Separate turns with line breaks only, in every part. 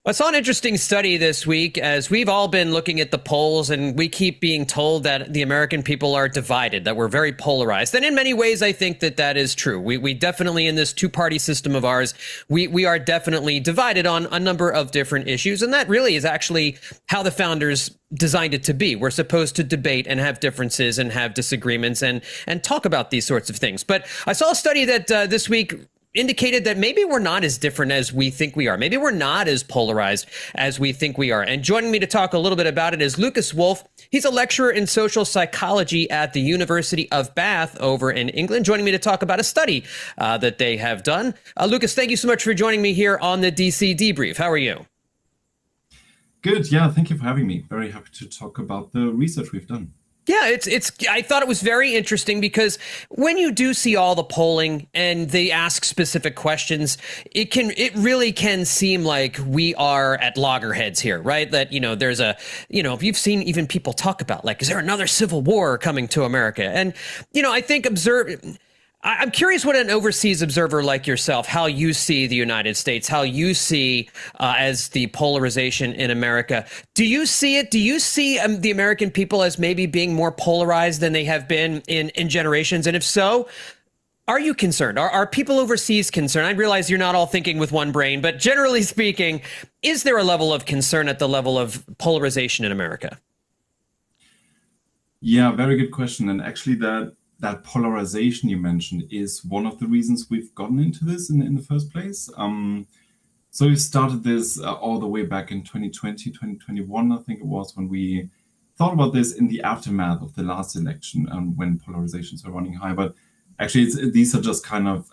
I saw an interesting study this week as we've all been looking at the polls and we keep being told that the American people are divided, that we're very polarized. And in many ways, I think that that is true. We definitely, in this two-party system of ours, we are definitely divided on a number of different issues. And that really is actually how the founders designed it to be. We're supposed to debate and have differences and have disagreements and talk about these sorts of things. But I saw a study that this week indicated that maybe we're not as different as we think we are. Maybe we're not as polarized as we think we are. And joining me to talk a little bit about it is Lukas Wolf. He's a lecturer in social psychology at the University of Bath over in England, joining me to talk about a study that they have done. Lukas, thank you so much for joining me here on the DC Debrief. How are you?
Good. Yeah, thank you for having me. Very happy to talk about the research we've done.
Yeah, I thought it was very interesting because when you do see all the polling and they ask specific questions, it really can seem like we are at loggerheads here, right? That, there's if you've seen even people talk about, like, is there another civil war coming to America? And, I think I'm curious what an overseas observer like yourself, how you see the United States, how you see as the polarization in America. Do you see it? Do you see the American people as maybe being more polarized than they have been in generations? And if so, are you concerned? Are people overseas concerned? I realize you're not all thinking with one brain, but generally speaking, is there a level of concern at the level of polarization in America?
Yeah, very good question. And actually that polarization you mentioned is one of the reasons we've gotten into this in the first place. So we started this all the way back in 2020, 2021, I think it was, when we thought about this in the aftermath of the last election, when polarizations were running high. But actually, these are just kind of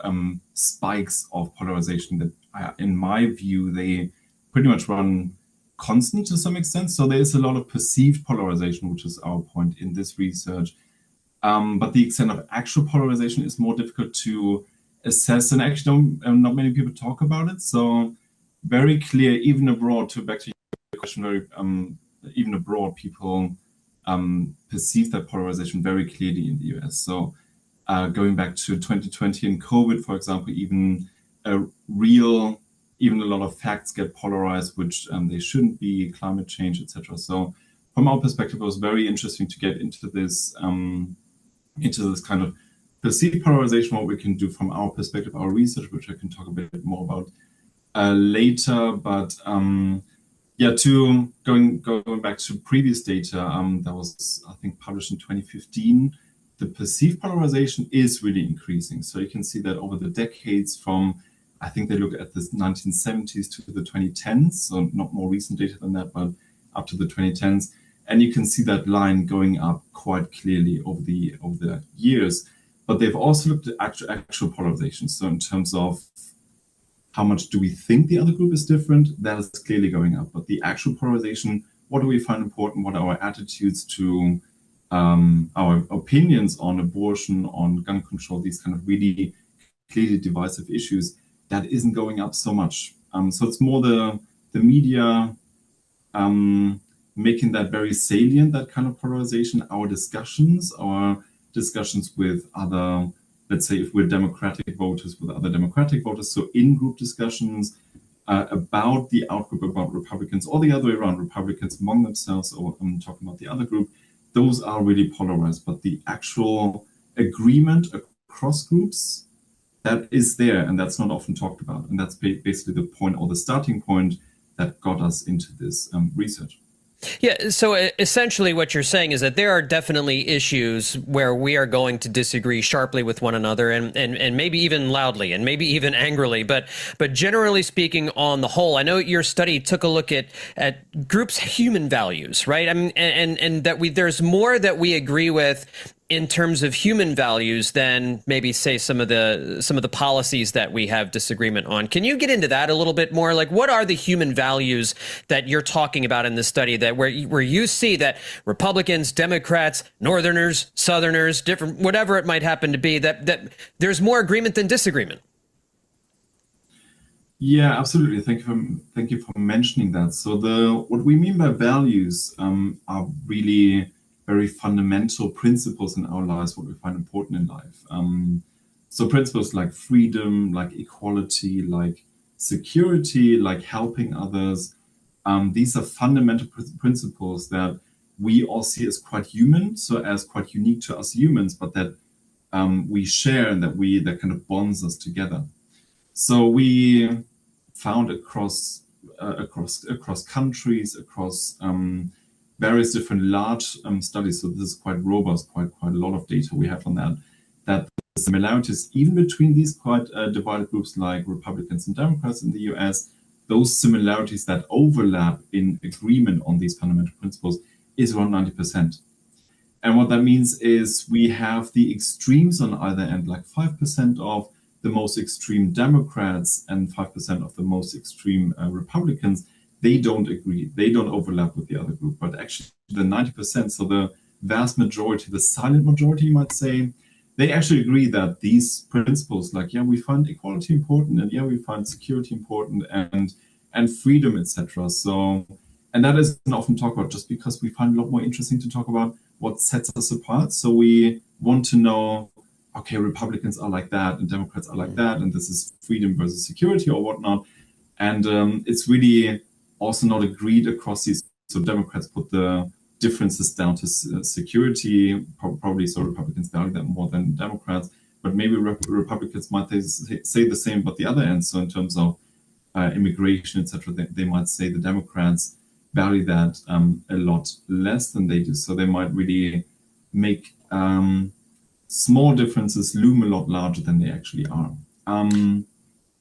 spikes of polarization that, in my view, they pretty much run constant to some extent. So there is a lot of perceived polarization, which is our point in this research. But the extent of actual polarization is more difficult to assess, and actually not many people talk about it. So very clear, even abroad, back to your question, even abroad, people perceive that polarization very clearly in the US. So going back to 2020 and COVID, for example, even a lot of facts get polarized, which they shouldn't be, climate change, etc. So from our perspective, it was very interesting to get into this kind of perceived polarization, what we can do from our perspective, our research, which I can talk a bit more about later. But going back to previous data that was, I think, published in 2015, the perceived polarization is really increasing. So you can see that over the decades from, I think they look at the 1970s to the 2010s, so not more recent data than that, but up to the 2010s. And you can see that line going up quite clearly over the years. But they've also looked at actual polarization. So in terms of how much do we think the other group is different, that is clearly going up. But the actual polarization, what do we find important? What are our attitudes to our opinions on abortion, on gun control, these kind of really clearly divisive issues, that isn't going up so much. So it's more the media making that very salient, that kind of polarization. Our discussions with other, let's say if we're Democratic voters, with other Democratic voters, so in-group discussions about the outgroup, about Republicans, or the other way around, Republicans among themselves, or I'm talking about the other group, those are really polarized. But the actual agreement across groups, that is there, and that's not often talked about. And that's basically the point, or the starting point, that got us into this research.
Yeah, so essentially what you're saying is that there are definitely issues where we are going to disagree sharply with one another and maybe even loudly and maybe even angrily. But generally speaking, on the whole, I know your study took a look at groups' human values, right? I mean, and that there's more that we agree with in terms of human values than maybe say some of the policies that we have disagreement on. Can you get into that a little bit more? Like, what are the human values that you're talking about in this study that where you see that Republicans, Democrats, Northerners, Southerners, different, whatever it might happen to be, that there's more agreement than disagreement?
Yeah, absolutely. Thank you for mentioning that. So what we mean by values are really very fundamental principles in our lives, what we find important in life. So principles like freedom, like equality, like security, like helping others, These are fundamental principles that we all see as quite human, so as quite unique to us humans, but that we share and that kind of bonds us together. So we found across countries, across various different large studies. So this is quite robust, quite a lot of data we have on that the similarities even between these quite divided groups like Republicans and Democrats in the US, those similarities that overlap in agreement on these fundamental principles is around 90%. And what that means is we have the extremes on either end, like 5% of the most extreme Democrats and 5% of the most extreme Republicans. They don't agree. They don't overlap with the other group. But actually, the 90%, so the vast majority, the silent majority, you might say, they actually agree that these principles, like, yeah, we find equality important, and yeah, we find security important, and freedom, etc. So, and that is often talked about just because we find a lot more interesting to talk about what sets us apart. So we want to know, okay, Republicans are like that and Democrats are like that, and this is freedom versus security or whatnot. And it's really also not agreed across these. So Democrats put the differences down to security, probably, so Republicans value that more than Democrats, but maybe Republicans might say the same but the other end. So in terms of immigration, etc., they might say the Democrats value that a lot less than they do. So they might really make small differences loom a lot larger than they actually are.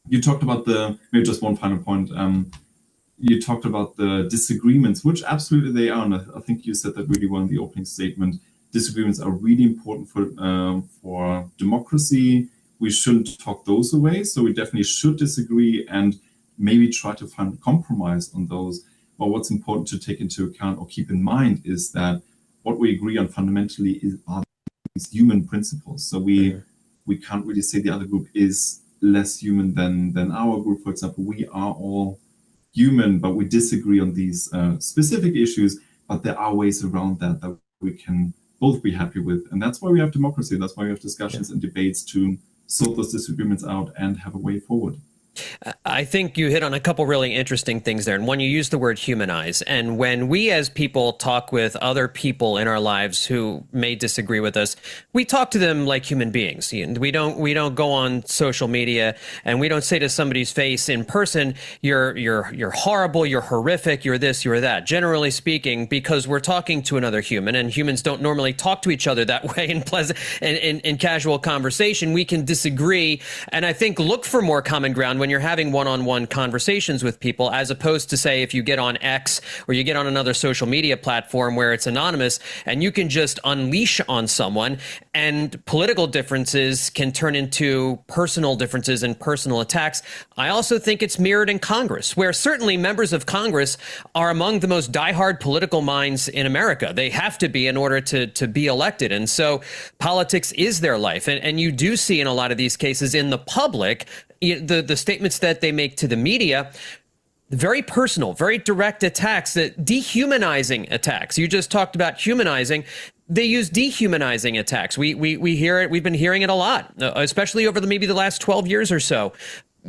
You talked about maybe just one final point. You talked about the disagreements, which absolutely they are. And I think you said that really well in the opening statement. Disagreements are really important for democracy. We shouldn't talk those away. So we definitely should disagree and maybe try to find compromise on those. But what's important to take into account or keep in mind is that what we agree on fundamentally are these human principles. So we can't really say the other group is less human than our group. For example, we are all human, but we disagree on these specific issues. But there are ways around that we can both be happy with. And that's why we have democracy. That's why we have discussions and debates to sort those disagreements out and have a way forward.
I think you hit on a couple really interesting things there. And one, you used the word humanize. And when we as people talk with other people in our lives who may disagree with us, we talk to them like human beings. We don't go on social media and we don't say to somebody's face in person, you're horrible, you're horrific, you're this, you're that. Generally speaking, because we're talking to another human, and humans don't normally talk to each other that way in pleasant in casual conversation. We can disagree, and I think look for more common ground when you're having one-on-one conversations with people, as opposed to, say, if you get on X or you get on another social media platform where it's anonymous and you can just unleash on someone, and political differences can turn into personal differences and personal attacks. I also think it's mirrored in Congress, where certainly members of Congress are among the most diehard political minds in America. They have to be in order to be elected. And so politics is their life. And you do see in a lot of these cases in the public, the statements that they make to the media, very personal, very direct attacks, that dehumanizing attacks. You just talked about humanizing. They use dehumanizing attacks. We hear it. We've been hearing it a lot, especially over maybe the last 12 years or so,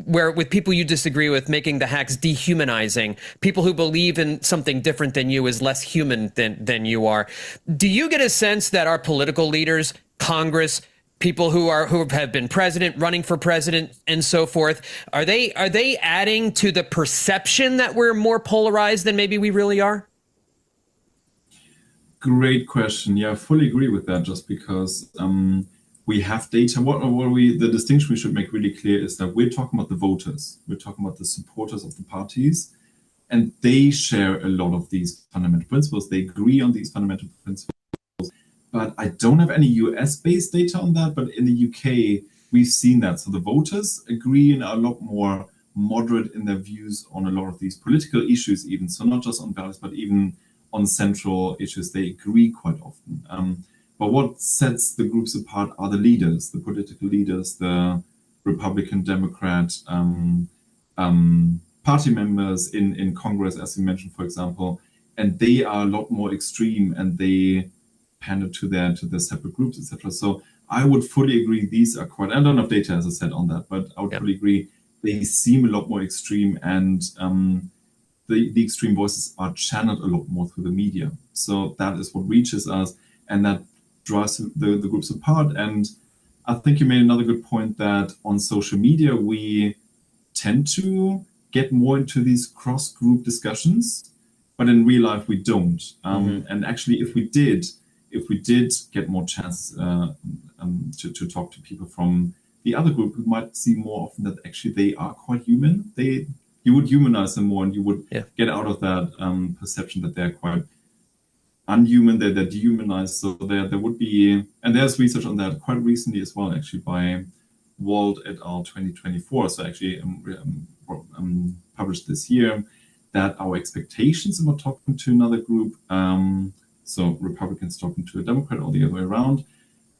where with people you disagree with, making the hacks dehumanizing. People who believe in something different than you is less human than you are. Do you get a sense that our political leaders, Congress, people who have been president, running for president, and so forth, are they adding to the perception that we're more polarized than maybe we really are?
Great question. Yeah, I fully agree with that. Just because we have data, the distinction we should make really clear is that we're talking about the voters. We're talking about the supporters of the parties, and they share a lot of these fundamental principles. They agree on these fundamental principles. But I don't have any US-based data on that. But in the UK, we've seen that. So the voters agree and are a lot more moderate in their views on a lot of these political issues even. So not just on values, but even on central issues, they agree quite often. But what sets the groups apart are the leaders, the political leaders, the Republican, Democrat, party members in Congress, as you mentioned, for example. And they are a lot more extreme, and they pander to their separate groups, etc. So I would fully agree. These are quite, I don't have data, as I said, on that, but I would fully agree. They seem a lot more extreme, and the extreme voices are channeled a lot more through the media. So that is what reaches us, and that drives the groups apart. And I think you made another good point that on social media, we tend to get more into these cross-group discussions, but in real life, we don't. And actually, if we did get more chance to talk to people from the other group, we might see more often that actually they are quite human. You would humanize them more, and you would get out of that perception that they're quite unhuman, they're dehumanized. So there would be, and there's research on that quite recently as well, actually by Wald et al. 2024. So actually published this year, that our expectations about talking to another group, so Republicans talking to a Democrat or the other way around,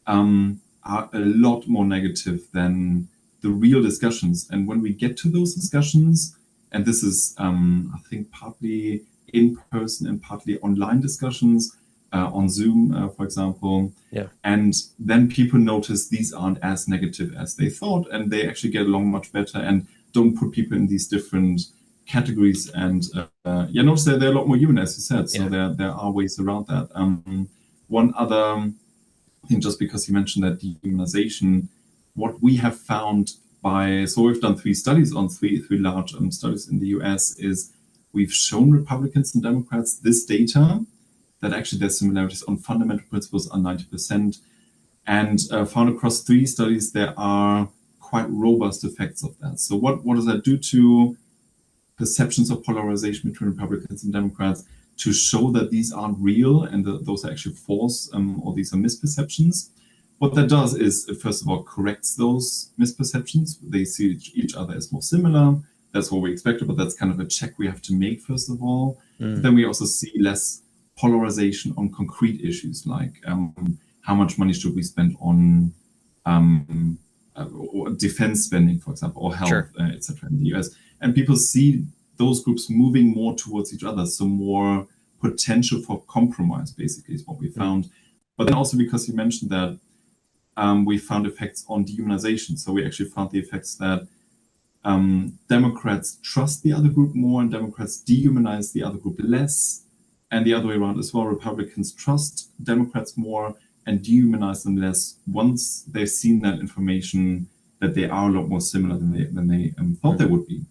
are a lot more negative than the real discussions. And when we get to those discussions, and this is, I think, partly in person and partly online discussions on Zoom, for example.
Yeah.
And then people notice these aren't as negative as they thought, and they actually get along much better and don't put people in these different categories. And notice that they're a lot more human, as you said. So there are ways around that. One other thing, just because you mentioned that dehumanization, what we have found so we've done 3 studies on three large studies in the US, is we've shown Republicans and Democrats this data, that actually their similarities on fundamental principles are 90%, and found across 3 studies there are quite robust effects of that. So what does that do to perceptions of polarization between Republicans and Democrats, to show that these aren't real and those are actually false, or these are misperceptions? What that does is, first of all, corrects those misperceptions. They see each other as more similar. That's what we expected, but that's kind of a check we have to make, first of all. Then we also see less polarization on concrete issues, like how much money should we spend on or defense spending, for example, or health, etc. in the US. And people see those groups moving more towards each other, so more potential for compromise, basically, is what we found. But then also, because you mentioned that, we found effects on dehumanization. So we actually found the effects that Democrats trust the other group more, and Democrats dehumanize the other group less, and the other way around as well. Republicans trust Democrats more and dehumanize them less once they've seen that information, that they are a lot more similar than they thought they would be.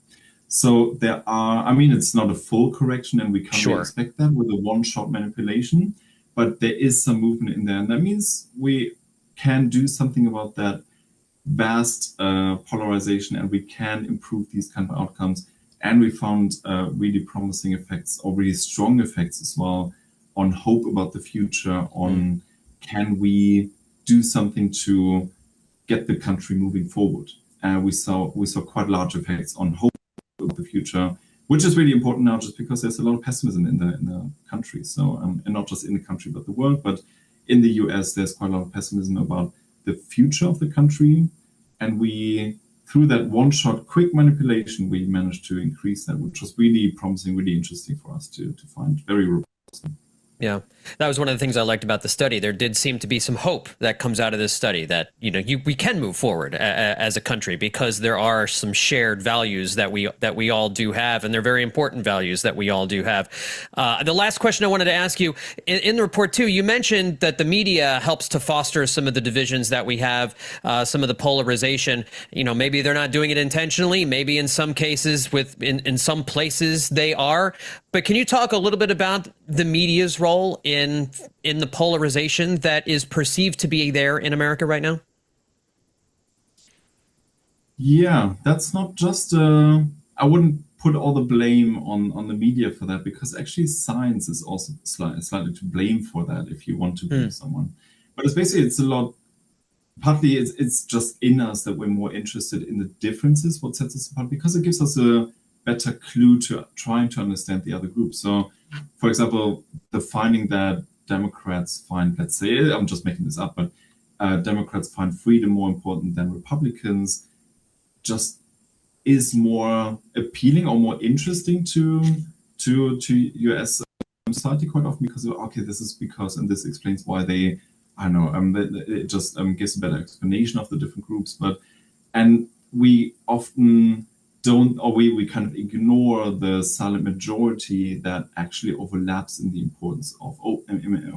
So there are, I mean, it's not a full correction, and we can't really expect that with a one-shot manipulation, but there is some movement in there, and that means we can do something about that vast polarization, and we can improve these kind of outcomes. And we found really promising effects, or really strong effects as well, on hope about the future, on can we do something to get the country moving forward. We saw quite large effects on hope about the future, which is really important now, just because there's a lot of pessimism in the country. So, and not just in the country, but the world, but in the US, there's quite a lot of pessimism about the future of the country. And through that one-shot quick manipulation, we managed to increase that, which was really promising, really interesting for us to find, very robust.
Yeah, that was one of the things I liked about the study. There did seem to be some hope that comes out of this study, that we can move forward as a country, because there are some shared values that we all do have, and they're very important values that we all do have. The last question I wanted to ask you, in the report too, you mentioned that the media helps to foster some of the divisions that we have, some of the polarization. Maybe they're not doing it intentionally. Maybe in some cases, in some places they are. But can you talk a little bit about the media's role in the polarization that is perceived to be there in America right now?
Yeah, that's not just, I wouldn't put all the blame on the media for that, because actually science is also slightly to blame for that, if you want to blame someone. But it's a lot, partly it's just in us that we're more interested in the differences, what sets us apart, because it gives us a better clue to trying to understand the other group. So, for example, the finding that Democrats find, let's say, I'm just making this up, but Democrats find freedom more important than Republicans, just is more appealing or more interesting to US society quite often, because this is because, and this explains why they, I don't know, it just gives a better explanation of the different groups. And we often we kind of ignore the silent majority that actually overlaps in the importance of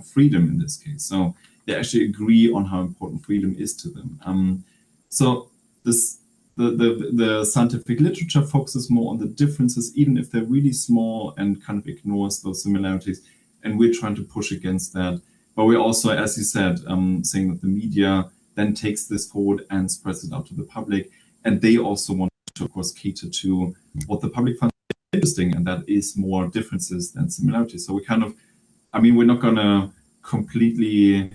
freedom in this case. So they actually agree on how important freedom is to them. So the scientific literature focuses more on the differences, even if they're really small, and kind of ignores those similarities. And we're trying to push against that. But we're also, as you said, saying that the media then takes this forward and spreads it out to the public. And they also want to, of course, cater to what the public finds interesting, and that is more differences than similarities. So we kind of, we're not going to completely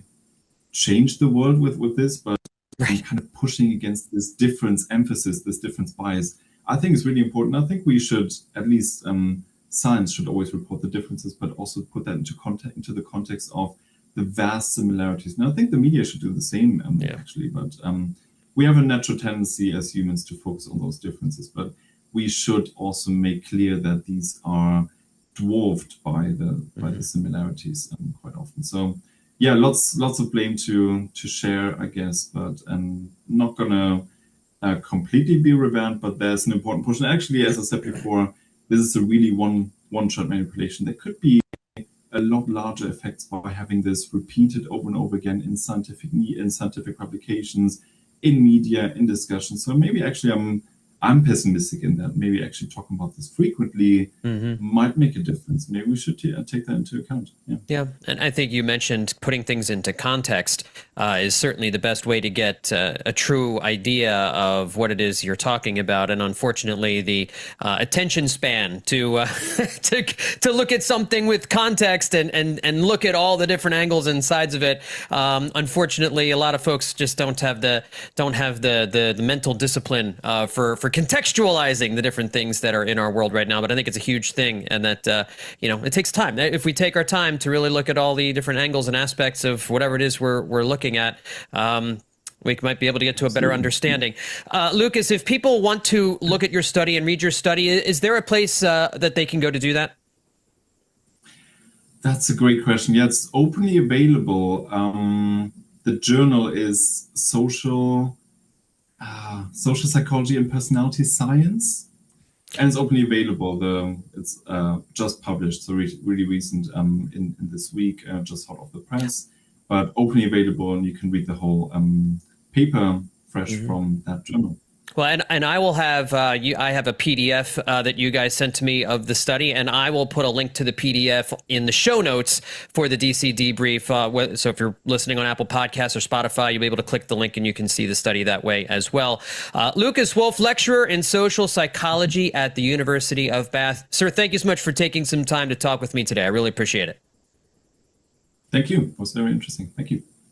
change the world with this, but kind of pushing against this difference emphasis, this difference bias, I think is really important. I think we should, at least science should always report the differences, but also put that into the context of the vast similarities. And I think the media should do the same, actually. But we have a natural tendency as humans to focus on those differences, but we should also make clear that these are dwarfed by the similarities quite often. So yeah, lots of blame to share, I guess, but I'm not gonna completely be revamped, but there's an important portion. Actually, as I said before, this is a really one-shot manipulation. There could be a lot larger effects by having this repeated over and over again in scientific publications, in media, in discussions. So maybe actually I'm pessimistic in that. Maybe actually talking about this frequently might make a difference. Maybe we should take that into account.
Yeah, and I think you mentioned putting things into context is certainly the best way to get a true idea of what it is you're talking about. And unfortunately, the attention span to look at something with context and look at all the different angles and sides of it. Unfortunately, a lot of folks just don't have the mental discipline for contextualizing the different things that are in our world right now. But I think it's a huge thing, and that it takes time. If we take our time to really look at all the different angles and aspects of whatever it is we're looking at, we might be able to get to a better understanding. Lukas, if people want to look at your study and read your study, is there a place that they can go to do that?
That's a great question. Yeah, it's openly available. The journal is Social Psychology and Personality Science, and it's openly available. It's just published, so really recent in this week, just hot off the press, but openly available, and you can read the whole paper fresh from that journal.
Well, and I will have I have a PDF that you guys sent to me of the study, and I will put a link to the PDF in the show notes for the DC Debrief. So if you're listening on Apple Podcasts or Spotify, you'll be able to click the link and you can see the study that way as well. Lukas Wolf, lecturer in social psychology at the University of Bath. Sir, thank you so much for taking some time to talk with me today. I really appreciate it.
Thank you. It was very interesting. Thank you.